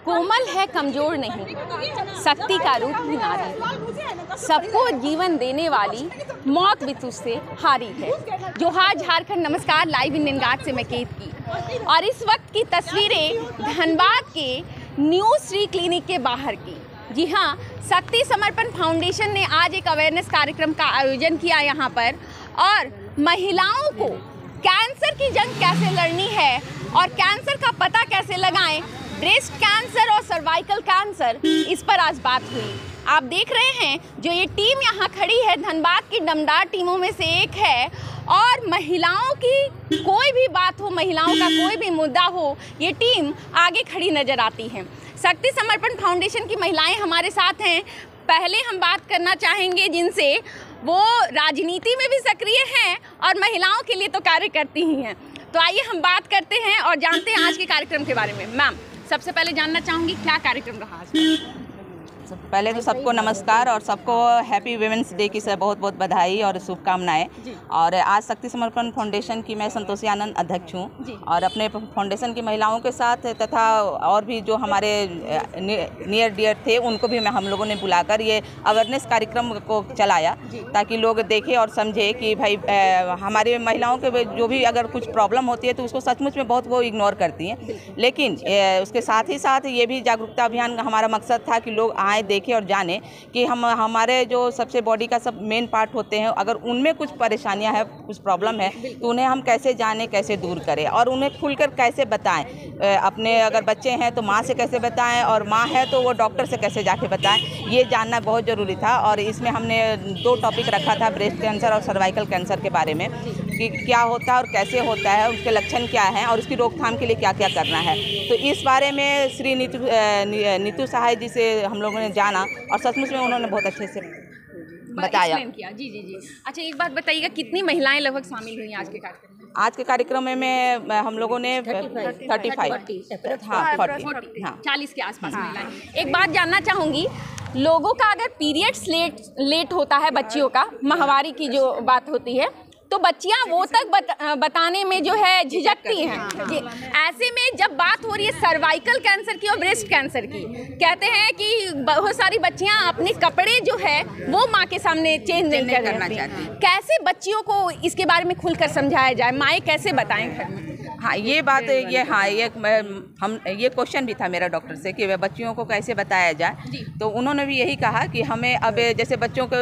कोमल है कमजोर नहीं, शक्ति का रूप ही नारी, सबको जीवन देने वाली, मौत भी तुझसे हारी है। जोहार झारखंड, नमस्कार। लाइव इंडियन गार्ड से मैं केत की, और इस वक्त की तस्वीरें धनबाद के न्यू श्री क्लिनिक के बाहर की। जी हाँ, शक्ति समर्पण फाउंडेशन ने आज एक अवेयरनेस कार्यक्रम का आयोजन किया यहाँ पर, और महिलाओं को कैंसर की जंग कैसे लड़नी है और कैंसर का पता कैसे लगाएं, ब्रेस्ट कैंसर और सर्वाइकल कैंसर, इस पर आज बात हुई। आप देख रहे हैं जो ये टीम यहाँ खड़ी है, धनबाद की दमदार टीमों में से एक है, और महिलाओं की कोई भी बात हो, महिलाओं का कोई भी मुद्दा हो, ये टीम आगे खड़ी नजर आती है। शक्ति समर्पण फाउंडेशन की महिलाएं हमारे साथ हैं। पहले हम बात करना चाहेंगे जिनसे, वो राजनीति में भी सक्रिय हैं और महिलाओं के लिए तो कार्य करती ही हैं। तो आइए हम बात करते हैं और जानते हैं आज के कार्यक्रम के बारे में। मैम, सबसे पहले जानना चाहूँगी क्या कार्यक्रम रहा आज? पहले तो सबको नमस्कार और सबको हैप्पी वुमेन्स डे की बहुत बहुत बधाई और शुभकामनाएं। और आज शक्ति समर्पण फाउंडेशन की मैं संतोषी आनंद अध्यक्ष हूं, और अपने फाउंडेशन की महिलाओं के साथ तथा और भी जो हमारे नियर डियर थे उनको भी हम लोगों ने बुलाकर ये अवेयरनेस कार्यक्रम को चलाया, ताकि लोग देखें और समझे कि भाई हमारी महिलाओं के जो भी अगर कुछ प्रॉब्लम होती है तो उसको सचमुच में बहुत वो इग्नोर करती हैं। लेकिन उसके साथ ही साथ ये भी जागरूकता अभियान हमारा मकसद था कि लोग आए, देखें और जाने कि हमारे जो सबसे बॉडी का सब मेन पार्ट होते हैं, अगर उनमें कुछ परेशानियां हैं, कुछ प्रॉब्लम है, तो उन्हें हम कैसे जाने, कैसे दूर करें और उन्हें खुलकर कैसे बताएं। अपने अगर बच्चे हैं तो माँ से कैसे बताएं, और माँ है तो वो डॉक्टर से कैसे जाके बताएं, ये जानना बहुत ज़रूरी था। और इसमें हमने 2 टॉपिक रखा था, ब्रेस्ट कैंसर और सर्वाइकल कैंसर के बारे में, कि क्या होता है और कैसे होता है, उसके लक्षण क्या हैं और उसकी रोकथाम के लिए क्या क्या करना है। तो इस बारे में श्री नीतू सहाय जी से हम लोगों ने जाना, और सचमुच में उन्होंने बहुत अच्छे से बताया किया। जी। अच्छा, एक बात बताइएगा, कितनी महिलाएं लगभग शामिल हुई आज के कार्यक्रम में? आज के कार्यक्रम में हम लोगों ने 40 के आसपास महिलाएं। एक बात जानना चाहूँगी, लोगों का अगर पीरियड्स लेट होता है, बच्चियों का माहवारी की जो बात होती है, तो बच्चियां वो तक बताने में जो है झिझकती हैं। ऐसे में जब बात हो रही है सर्वाइकल कैंसर की और ब्रेस्ट कैंसर की, कहते हैं कि बहुत सारी बच्चियां अपने कपड़े जो है वो माँ के सामने चेंज नहीं करना चाहती। कैसे बच्चियों को इसके बारे में खुलकर समझाया जाए, माएँ कैसे बताएं घर में? हाँ, ये बात ये क्वेश्चन भी था मेरा डॉक्टर से कि बच्चियों को कैसे बताया जाए। तो उन्होंने भी यही कहा कि हमें अब जैसे बच्चों को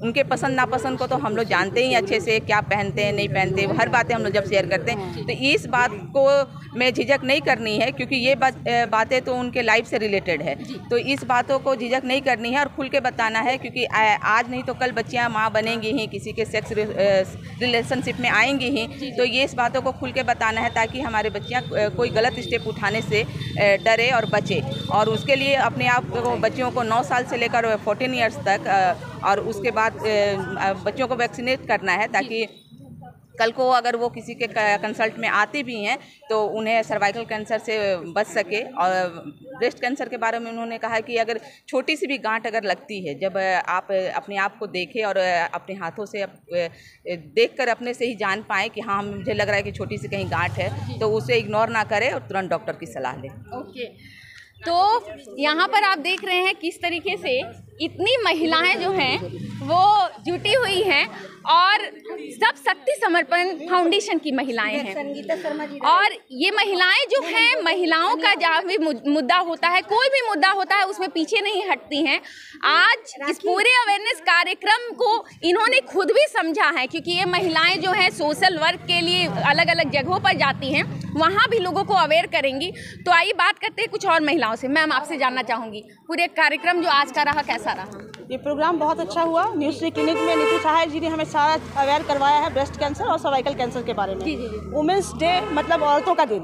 उनके पसंद नापसंद को तो हम लोग जानते ही अच्छे से, क्या पहनते हैं नहीं पहनते, हर बातें हम लोग जब शेयर करते हैं, तो इस बात को में झिझक नहीं करनी है, क्योंकि ये बातें तो उनके लाइफ से रिलेटेड है। तो इस बातों को झिझक नहीं करनी है और खुल के बताना है, क्योंकि आज नहीं तो कल बच्चियाँ माँ बनेंगी ही, किसी के सेक्स रिलेशनशिप में आएंगी ही। तो ये इस बातों को खुल के बताना है ताकि हमारे बच्चियाँ कोई गलत स्टेप उठाने से डरे और बचे। और उसके लिए अपने आप को, बच्चियों को 9 साल से लेकर 14 ईयर्स तक, और उसके बाद बच्चों को वैक्सीनेट करना है, ताकि कल को अगर वो किसी के कंसल्ट में आते भी हैं तो उन्हें सर्वाइकल कैंसर से बच सके। और ब्रेस्ट कैंसर के बारे में उन्होंने कहा कि अगर छोटी सी भी गांठ अगर लगती है, जब आप अपने आप को देखें और अपने हाथों से देखकर अपने से ही जान पाएँ कि हाँ, मुझे लग रहा है कि छोटी सी कहीं गांठ है, तो उसे इग्नोर ना करें और तुरंत डॉक्टर की सलाह लें। ओके, तो यहाँ पर आप देख रहे हैं किस तरीके से इतनी महिलाएं जो हैं वो जुटी हुई हैं, और सब शक्ति समर्पण फाउंडेशन की महिलाएं हैं। और ये महिलाएं जो हैं, महिलाओं का जहाँ भी मुद्दा होता है, कोई भी मुद्दा होता है, उसमें पीछे नहीं हटती हैं। आज इस पूरे अवेयरनेस कार्यक्रम को इन्होंने खुद भी समझा है, क्योंकि ये महिलाएं जो हैं सोशल वर्क के लिए अलग अलग जगहों पर जाती हैं, वहाँ भी लोगों को अवेयर करेंगी। तो आइए बात करते हैं कुछ और महिलाओं से। मैम, आपसे जानना चाहूँगी, पूरे कार्यक्रम जो आज का रहा कैसा रहा? ये प्रोग्राम बहुत अच्छा हुआ। न्यू श्री क्लिनिक में नीतू सहाय जी ने हमें सारा अवेयर करवाया है ब्रेस्ट कैंसर और सर्वाइकल कैंसर के बारे में। वुमेंस डे मतलब औरतों का दिन,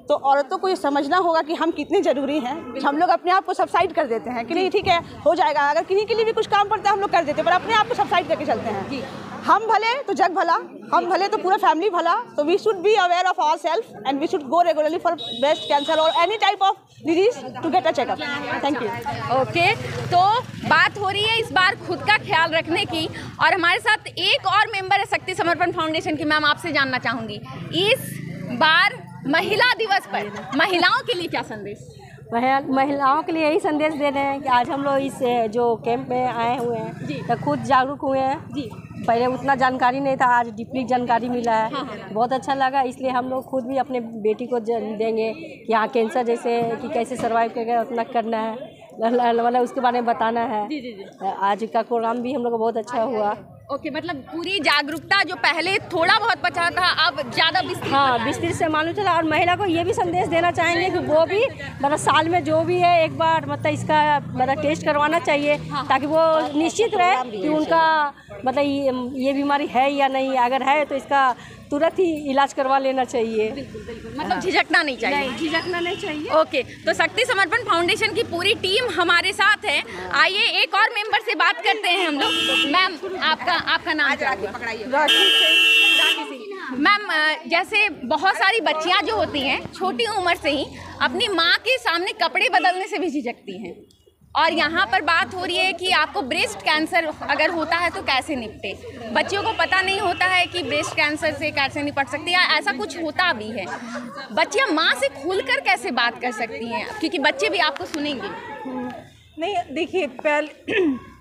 तो औरतों को ये समझना होगा कि हम कितने ज़रूरी हैं। हम लोग अपने आप को सबसाइड कर देते हैं कि नहीं ठीक है, हो जाएगा, अगर किन्हीं के लिए भी कुछ काम पड़ता है हम लोग कर देते हैं, पर अपने आप को सबसाइड करके चलते हैं। हम भले तो जग भला, हम भले तो पूरा फैमिली भला। तो we should be aware of our self and we should go regularly for breast cancer और any type of disease to get a checkup. Thank you. Okay, तो बात हो रही है इस बार खुद का ख्याल रखने की, और हमारे साथ एक और मेंबर है शक्ति समर्पण फाउंडेशन की। मैम, आपसे जानना चाहूँगी, इस बार महिला दिवस पर महिलाओं के लिए क्या संदेश? महिलाओं के लिए यही संदेश दे रहे हैं कि आज हम लोग इस जो कैंप में आए हुए हैं तो खुद जागरूक हुए हैं जी। पहले उतना जानकारी नहीं था, आज डीपली जानकारी मिला है। बहुत अच्छा लगा, इसलिए हम लोग खुद भी अपने बेटी को देंगे कि यहाँ कैंसर जैसे कि कैसे सर्वाइव करके उतना करना है, मतलब उसके बारे में बताना है। आज का प्रोग्राम भी हम लोग को बहुत अच्छा हुआ। ओके, मतलब पूरी जागरूकता जो पहले थोड़ा बहुत पता था अब ज़्यादा विस्तृत से मालूम चला। और महिला को ये भी संदेश देना चाहेंगे कि वो भी मतलब साल में जो भी है एक बार मतलब इसका मतलब टेस्ट करवाना चाहिए ताकि वो निश्चित रहे कि उनका मतलब ये बीमारी है या नहीं। अगर है तो इसका तुरंत ही इलाज करवा लेना चाहिए। मतलब झिझकना नहीं चाहिए। ओके, तो शक्ति समर्पण फाउंडेशन की पूरी टीम हमारे साथ है। आइए एक और मेंबर से बात करते हैं हम लोग। मैम, आपका नाम मैम, जैसे बहुत सारी बच्चियां जो होती हैं छोटी उम्र से ही अपनी माँ के सामने कपड़े बदलने से भी झिझकती हैं, और यहाँ पर बात हो रही है कि आपको ब्रेस्ट कैंसर अगर होता है तो कैसे निपटे। बच्चियों को पता नहीं होता है कि ब्रेस्ट कैंसर से कैसे निपट सकती है, ऐसा कुछ होता भी है। बच्चियाँ माँ से खुलकर कैसे बात कर सकती हैं, क्योंकि बच्चे भी आपको सुनेंगे। नहीं, देखिए पहले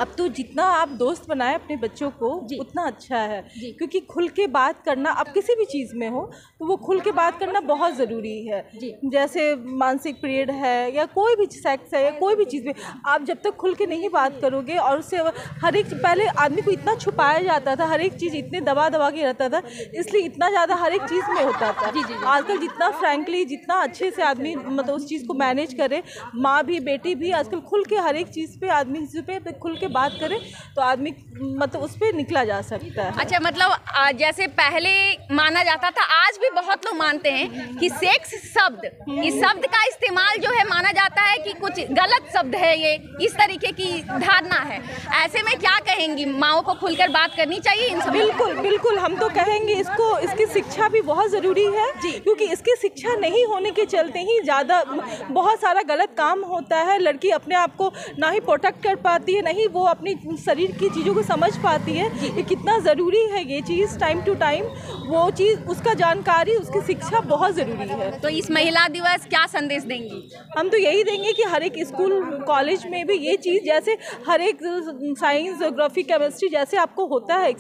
अब तो जितना आप दोस्त बनाए अपने बच्चों को उतना अच्छा है, क्योंकि खुल के बात करना, अब किसी भी चीज़ में हो तो वो खुल के बात करना बहुत ज़रूरी है। जैसे मानसिक पीरियड है या कोई भी सेक्स है या कोई भी चीज़ में, आप जब तक खुल के नहीं बात करोगे और उससे हर एक, पहले आदमी को इतना छुपाया जाता था, हर एक चीज़ इतने दबा के रहता था, इसलिए इतना ज़्यादा हर एक चीज़ में होता था। आजकल जितना फ्रैंकली, जितना अच्छे से आदमी मतलब उस चीज़ को मैनेज करे, माँ भी बेटी भी आजकल खुल के हर एक चीज़ पे आदमी पे खुल के बात करे तो आदमी मतलब उस पर निकला जा सकता है। अच्छा, मतलब जैसे पहले माना जाता था, आज भी बहुत लोग मानते हैं कि सेक्स शब्द, इस शब्द का इस्तेमाल जो है माना जाता है कि कुछ गलत शब्द है, ये इस तरीके की धारणा है। ऐसे में क्या कहेंगी, माओ को खुलकर बात करनी चाहिए इन सब? बिल्कुल हम तो कहेंगे इसकी शिक्षा भी बहुत ज़रूरी है, क्योंकि इसकी शिक्षा नहीं होने के चलते ही ज़्यादा बहुत सारा गलत काम होता है। लड़की अपने आप को ना ही प्रोटेक्ट कर पाती है, नहीं वो अपनी शरीर की चीज़ों को समझ पाती है कि कितना ज़रूरी है ये चीज़। टाइम टू टाइम वो चीज़, उसका जानकारी, उसकी शिक्षा बहुत ज़रूरी है। तो इस महिला दिवस क्या संदेश देंगी? हम तो यही देंगे कि हर एक स्कूल कॉलेज में भी ये चीज़, जैसे हर एक साइंस, ज्योग्राफी, केमिस्ट्री जैसे आपको होता है,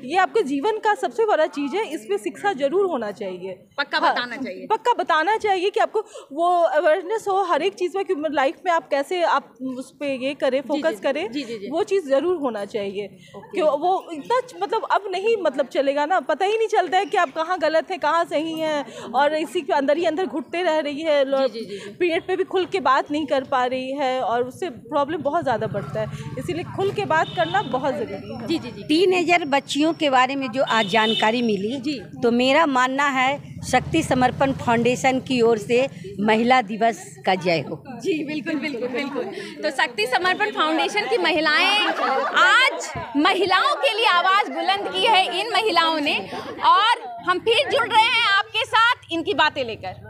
ये आपके जीवन का सबसे बड़ा चीज़ है, इसमें शिक्षा जरूर होना चाहिए। पक्का बताना चाहिए कि आपको वो अवेयरनेस हो हर एक चीज़ में कि लाइफ में आप कैसे आप उस पर ये करें, फोकस करें, वो चीज़ ज़रूर होना चाहिए। क्यों वो इतना मतलब अब नहीं मतलब चलेगा ना, पता ही नहीं चलता है कि आप कहाँ गलत है कहाँ सही है, और इसी के अंदर ही अंदर घुटते रह रही है, पीरियड पे भी खुल के बात नहीं कर पा रही है, और उससे प्रॉब्लम बहुत ज़्यादा बढ़ता है। इसीलिए खुल के बात करना बहुत ज़रूरी है। टीनेजर बच्चियों के बारे में जो आज जानकारी मिली, तो मेरा मानना है शक्ति समर्पण फाउंडेशन की ओर से महिला दिवस का जय हो। जी बिल्कुल। तो शक्ति समर्पण फाउंडेशन की महिलाएं आज महिलाओं के लिए आवाज़ बुलंद की है इन महिलाओं ने, और हम फिर जुड़ रहे हैं आपके साथ इनकी बातें लेकर।